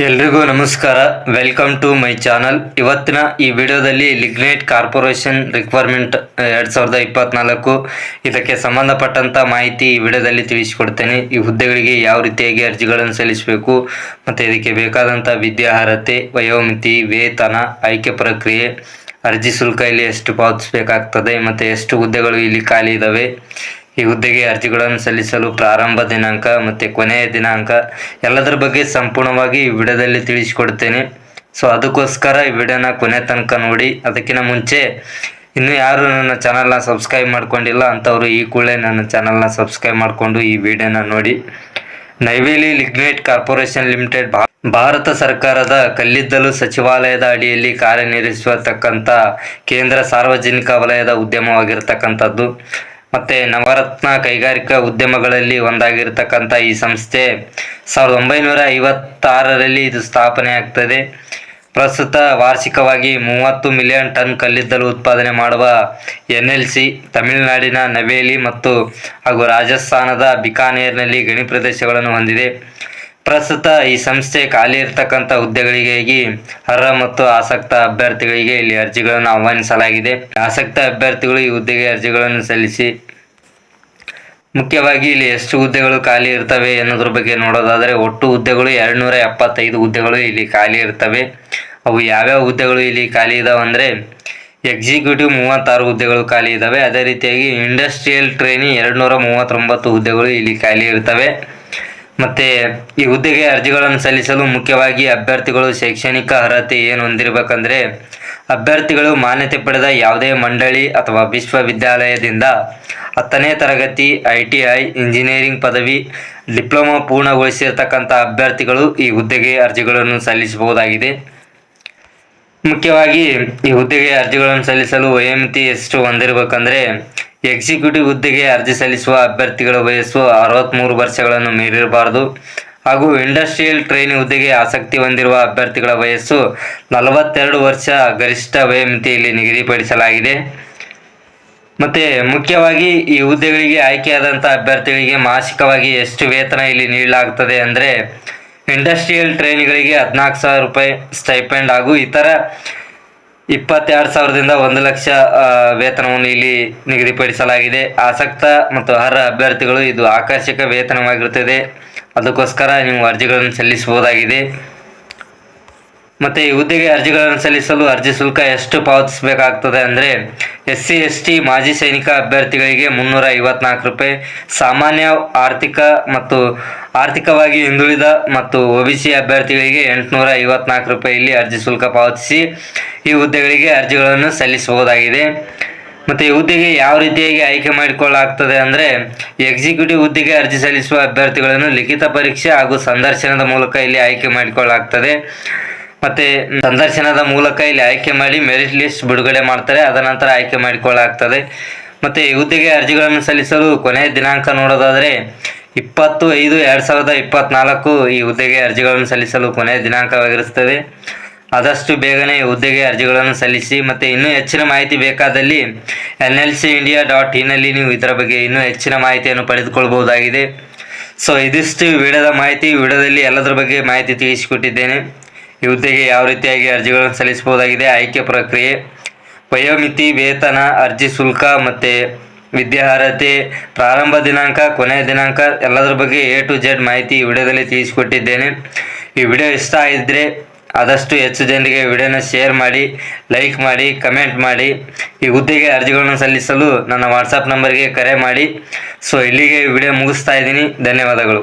ಎಲ್ರಿಗೂ ನಮಸ್ಕಾರ. Welcome to my channel. ಇವತ್ತಿನ ಈ ವಿಡಿಯೋದಲ್ಲಿ ಲಿಗ್ನೈಟ್ ಕಾರ್ಪೊರೇಷನ್ ರಿಕ್ವೈರ್ಮೆಂಟ್ 2024 ಇದಕ್ಕೆ ಸಂಬಂಧಪಟ್ಟಂತ ಮಾಹಿತಿ ಈ ವಿಡಿಯೋದಲ್ಲಿ ತಿಳಿಸಿಕೊಡ್ತೇನೆ. ಈ ಹುದ್ದೆಗಳಿಗೆ ಯಾವ ರೀತಿಯಾಗಿ ಅರ್ಜಿಗಳನ್ನು ಸಲ್ಲಿಸಬೇಕು ಮತ್ತು ಇದಕ್ಕೆ ಬೇಕಾದಂಥ ವಿದ್ಯಾರ್ಹತೆ, ವಯೋಮಿತಿ, ವೇತನ, ಆಯ್ಕೆ ಪ್ರಕ್ರಿಯೆ, ಅರ್ಜಿ ಶುಲ್ಕ ಇಲ್ಲಿ ಎಷ್ಟು ಪಾವತಿಸಬೇಕಾಗ್ತದೆ ಮತ್ತು ಎಷ್ಟು ಹುದ್ದೆಗಳು ಇಲ್ಲಿ ಖಾಲಿ ಇದ್ದಾವೆ, ಈ ಹುದ್ದೆಗೆ ಅರ್ಜಿಗಳನ್ನು ಸಲ್ಲಿಸಲು ಪ್ರಾರಂಭ ದಿನಾಂಕ ಮತ್ತು ಕೊನೆಯ ದಿನಾಂಕ ಎಲ್ಲದರ ಬಗ್ಗೆ ಸಂಪೂರ್ಣವಾಗಿ ಈ ವಿಡಿಯೋದಲ್ಲಿ ತಿಳಿಸಿಕೊಡ್ತೇನೆ. ಸೊ ಅದಕ್ಕೋಸ್ಕರ ಈ ವಿಡಿಯೋನ ಕೊನೆ ತನಕ ನೋಡಿ. ಅದಕ್ಕಿಂತ ಮುಂಚೆ ಇನ್ನೂ ಯಾರು ನನ್ನ ಚಾನಲ್ನ ಸಬ್ಸ್ಕ್ರೈಬ್ ಮಾಡ್ಕೊಂಡಿಲ್ಲ ಅಂಥವರು ಈ ಕೂಡಲೇ ನನ್ನ ಚಾನಲ್ನ ಸಬ್ಸ್ಕ್ರೈಬ್ ಮಾಡಿಕೊಂಡು ಈ ವಿಡಿಯೋನ ನೋಡಿ. Neyveli lignite corporation limited Bharat ಸರ್ಕಾರದ ಕಲ್ಲಿದ್ದಲು ಸಚಿವಾಲಯದ ಅಡಿಯಲ್ಲಿ ಕಾರ್ಯನಿರ್ವಹಿಸತಕ್ಕಂಥ ಕೇಂದ್ರ ಸಾರ್ವಜನಿಕ ವಲಯದ ಉದ್ಯಮವಾಗಿರ್ತಕ್ಕಂಥದ್ದು. ಮತ್ತು ನವರತ್ನ ಕೈಗಾರಿಕಾ ಉದ್ಯಮಗಳಲ್ಲಿ ಒಂದಾಗಿರ್ತಕ್ಕಂಥ ಈ ಸಂಸ್ಥೆ 1956ರಲ್ಲಿ ಇದು ಸ್ಥಾಪನೆ ಆಗ್ತದೆ. ಪ್ರಸ್ತುತ ವಾರ್ಷಿಕವಾಗಿ 30 ಮಿಲಿಯನ್ ಟನ್ ಕಲ್ಲಿದ್ದಲು ಉತ್ಪಾದನೆ ಮಾಡುವ NLC ತಮಿಳುನಾಡಿನ ನವೇಲಿ ಹಾಗೂ ರಾಜಸ್ಥಾನದ ಬಿಕಾನೇರ್ನಲ್ಲಿ ಗಣಿ ಪ್ರದೇಶಗಳನ್ನು ಹೊಂದಿದೆ. ಪ್ರಸ್ತುತ ಈ ಸಂಸ್ಥೆ ಖಾಲಿ ಇರತಕ್ಕಂಥ ಹುದ್ದೆಗಳಿಗಾಗಿ ಅರ್ಹ ಮತ್ತು ಆಸಕ್ತ ಅಭ್ಯರ್ಥಿಗಳಿಗೆ ಇಲ್ಲಿ ಅರ್ಜಿಗಳನ್ನು ಆಹ್ವಾನಿಸಲಾಗಿದೆ. ಆಸಕ್ತ ಅಭ್ಯರ್ಥಿಗಳು ಈ ಹುದ್ದೆಗೆ ಅರ್ಜಿಗಳನ್ನು ಸಲ್ಲಿಸಿ. ಮುಖ್ಯವಾಗಿ ಇಲ್ಲಿ ಎಷ್ಟು ಹುದ್ದೆಗಳು ಖಾಲಿ ಇರ್ತವೆ ಅನ್ನೋದ್ರ ಬಗ್ಗೆ ನೋಡೋದಾದರೆ ಒಟ್ಟು ಹುದ್ದೆಗಳು 275 ಹುದ್ದೆಗಳು ಇಲ್ಲಿ ಖಾಲಿ ಇರ್ತವೆ. ಅವು ಯಾವ್ಯಾವ ಹುದ್ದೆಗಳು ಇಲ್ಲಿ ಖಾಲಿ ಇದಾವೆ ಅಂದರೆ ಎಕ್ಸಿಕ್ಯೂಟಿವ್ 36 ಹುದ್ದೆಗಳು ಖಾಲಿ ಇದ್ದಾವೆ. ಅದೇ ರೀತಿಯಾಗಿ ಇಂಡಸ್ಟ್ರಿಯಲ್ ಟ್ರೈನಿ 239 ಹುದ್ದೆಗಳು ಇಲ್ಲಿ ಖಾಲಿ ಇರ್ತವೆ. ಮತ್ತು ಈ ಹುದ್ದೆಗೆ ಅರ್ಜಿಗಳನ್ನು ಸಲ್ಲಿಸಲು ಮುಖ್ಯವಾಗಿ ಅಭ್ಯರ್ಥಿಗಳು ಶೈಕ್ಷಣಿಕ ಅರ್ಹತೆ ಏನು ಹೊಂದಿರಬೇಕಂದ್ರೆ ಅಭ್ಯರ್ಥಿಗಳು ಮಾನ್ಯತೆ ಪಡೆದ ಯಾವುದೇ ಮಂಡಳಿ ಅಥವಾ ವಿಶ್ವವಿದ್ಯಾಲಯದಿಂದ 10ನೇ ತರಗತಿ, ITI, ಇಂಜಿನಿಯರಿಂಗ್ ಪದವಿ, ಡಿಪ್ಲೊಮಾ ಪೂರ್ಣಗೊಳಿಸಿರ್ತಕ್ಕಂಥ ಅಭ್ಯರ್ಥಿಗಳು ಈ ಹುದ್ದೆಗೆ ಅರ್ಜಿಗಳನ್ನು ಸಲ್ಲಿಸಬಹುದಾಗಿದೆ. ಮುಖ್ಯವಾಗಿ ಈ ಹುದ್ದೆಗೆ ಅರ್ಜಿಗಳನ್ನು ಸಲ್ಲಿಸಲು ವಯೋಮಿತಿ ಎಷ್ಟು ಹೊಂದಿರಬೇಕಂದ್ರೆ ಎಕ್ಸಿಕ್ಯೂಟಿವ್ ಹುದ್ದೆಗೆ ಅರ್ಜಿ ಸಲ್ಲಿಸುವ ಅಭ್ಯರ್ಥಿಗಳ ವಯಸ್ಸು 63 ವರ್ಷಗಳನ್ನು ಮೀರಿರಬಾರದು. ಹಾಗೂ ಇಂಡಸ್ಟ್ರಿಯಲ್ ಟ್ರೈನಿ ಹುದ್ದೆಗೆ ಆಸಕ್ತಿ ಹೊಂದಿರುವ ಅಭ್ಯರ್ಥಿಗಳ ವಯಸ್ಸು 42 ವರ್ಷ ಗರಿಷ್ಠ ವಯೋಮಿತಿಯಲ್ಲಿ ನಿಗದಿಪಡಿಸಲಾಗಿದೆ. ಮತ್ತು ಮುಖ್ಯವಾಗಿ ಈ ಹುದ್ದೆಗಳಿಗೆ ಆಯ್ಕೆಯಾದಂಥ ಅಭ್ಯರ್ಥಿಗಳಿಗೆ ಮಾಸಿಕವಾಗಿ ಎಷ್ಟು ವೇತನ ಇಲ್ಲಿ ನೀಡಲಾಗ್ತದೆ ಅಂದರೆ ಇಂಡಸ್ಟ್ರಿಯಲ್ ಟ್ರೈನಿಗಳಿಗೆ 14,000 ರೂಪಾಯಿ ಸ್ಟೈಪೆಂಡ್ ಹಾಗೂ ಇತರ 22,000ದಿಂದ 1,00,000 ವೇತನವನ್ನು ಇಲ್ಲಿ ನಿಗದಿಪಡಿಸಲಾಗಿದೆ. ಆಸಕ್ತ ಮತ್ತು ಅರ್ಹ ಅಭ್ಯರ್ಥಿಗಳು ಇದು ಆಕರ್ಷಕ ವೇತನವಾಗಿರುತ್ತದೆ. ಅದಕ್ಕೋಸ್ಕರ ನೀವು ಅರ್ಜಿಗಳನ್ನು ಸಲ್ಲಿಸಬಹುದಾಗಿದೆ. ಮತ್ತು ಈ ಹುದ್ದೆಗೆ ಅರ್ಜಿಗಳನ್ನು ಸಲ್ಲಿಸಲು ಅರ್ಜಿ ಶುಲ್ಕ ಎಷ್ಟು ಪಾವತಿಸಬೇಕಾಗ್ತದೆ ಅಂದರೆ SC ST ಮಾಜಿ ಸೈನಿಕ ಅಭ್ಯರ್ಥಿಗಳಿಗೆ 354 ರೂಪಾಯಿ, ಸಾಮಾನ್ಯ ಆರ್ಥಿಕವಾಗಿ ಹಿಂದುಳಿದ ಮತ್ತು OBC ಅಭ್ಯರ್ಥಿಗಳಿಗೆ 854 ರೂಪಾಯಿಯಲ್ಲಿ ಅರ್ಜಿ ಶುಲ್ಕ ಪಾವತಿಸಿ ಈ ಹುದ್ದೆಗಳಿಗೆ ಅರ್ಜಿಗಳನ್ನು ಸಲ್ಲಿಸಬಹುದಾಗಿದೆ. ಮತ್ತು ಈ ಹುದ್ದೆಗೆ ಯಾವ ರೀತಿಯಾಗಿ ಆಯ್ಕೆ ಮಾಡಿಕೊಳ್ಳಲಾಗ್ತದೆ ಅಂದರೆ ಎಕ್ಸಿಕ್ಯೂಟಿವ್ ಹುದ್ದೆಗೆ ಅರ್ಜಿ ಸಲ್ಲಿಸುವ ಅಭ್ಯರ್ಥಿಗಳನ್ನು ಲಿಖಿತ ಪರೀಕ್ಷೆ ಹಾಗೂ ಸಂದರ್ಶನದ ಮೂಲಕ ಇಲ್ಲಿ ಆಯ್ಕೆ ಮಾಡಿಕೊಳ್ಳಲಾಗ್ತದೆ. ಮತ್ತು ಸಂದರ್ಶನದ ಮೂಲಕ ಇಲ್ಲಿ ಆಯ್ಕೆ ಮಾಡಿ ಮೆರಿಟ್ ಲಿಸ್ಟ್ ಬಿಡುಗಡೆ ಮಾಡ್ತಾರೆ. ಅದ ನಂತರ ಆಯ್ಕೆ ಮಾಡಿಕೊಳ್ಳಲಾಗ್ತದೆ. ಮತ್ತು ಈ ಹುದ್ದೆಗೆ ಅರ್ಜಿಗಳನ್ನು ಸಲ್ಲಿಸಲು ಕೊನೆಯ ದಿನಾಂಕ ನೋಡೋದಾದರೆ 20/5/2024 ಈ ಹುದ್ದೆಗೆ ಅರ್ಜಿಗಳನ್ನು ಸಲ್ಲಿಸಲು ಕೊನೆಯ ದಿನಾಂಕವಾಗಿರುತ್ತದೆ. ಆದಷ್ಟು ಬೇಗನೆ ಈ ಹುದ್ದೆಗೆ ಅರ್ಜಿಗಳನ್ನು ಸಲ್ಲಿಸಿ. ಮತ್ತು ಇನ್ನೂ ಹೆಚ್ಚಿನ ಮಾಹಿತಿ ಬೇಕಾದಲ್ಲಿ nlcindia.in ನಲ್ಲಿ ನೀವು ಇದರ ಬಗ್ಗೆ ಇನ್ನೂ ಹೆಚ್ಚಿನ ಮಾಹಿತಿಯನ್ನು ಪಡೆದುಕೊಳ್ಳಬಹುದಾಗಿದೆ. ಸೊ ಇದಿಷ್ಟು ವಿಡಿಯೋದ ಮಾಹಿತಿ. ವಿಡಿಯೋದಲ್ಲಿ ಎಲ್ಲದರ ಬಗ್ಗೆ ಮಾಹಿತಿ ತಿಳಿಸಿಕೊಟ್ಟಿದ್ದೇನೆ. ಈ ಹುದ್ದೆಗೆ ಯಾವ ರೀತಿಯಾಗಿ ಅರ್ಜಿಗಳನ್ನು ಸಲ್ಲಿಸಬಹುದಾಗಿದೆ, ಆಯ್ಕೆ ಪ್ರಕ್ರಿಯೆ, ವಯೋಮಿತಿ, ವೇತನ, ಅರ್ಜಿ ಶುಲ್ಕ ಮತ್ತು ವಿದ್ಯಾರ್ಹತೆ, ಪ್ರಾರಂಭ ದಿನಾಂಕ, ಕೊನೆಯ ದಿನಾಂಕ ಎಲ್ಲದರ ಬಗ್ಗೆ A to Z ಮಾಹಿತಿ ಈ ವಿಡಿಯೋದಲ್ಲಿ ತಿಳಿಸಿಕೊಟ್ಟಿದ್ದೇನೆ. ಈ ವಿಡಿಯೋ ಇಷ್ಟ ಆಗಿದ್ದರೆ ಆದಷ್ಟು ಹೆಚ್ಚು ಜನರಿಗೆ ವಿಡಿಯೋನ ಶೇರ್ ಮಾಡಿ, ಲೈಕ್ ಮಾಡಿ, ಕಮೆಂಟ್ ಮಾಡಿ. ಈ ಹುದ್ದೆಗೆ ಅರ್ಜಿಗಳನ್ನು ಸಲ್ಲಿಸಲು ನನ್ನ ವಾಟ್ಸಪ್ ನಂಬರ್ಗೆ ಕರೆ ಮಾಡಿ. ಸೊ ಇಲ್ಲಿಗೆ ವಿಡಿಯೋ ಮುಗಿಸ್ತಾ ಇದ್ದೀನಿ. ಧನ್ಯವಾದಗಳು.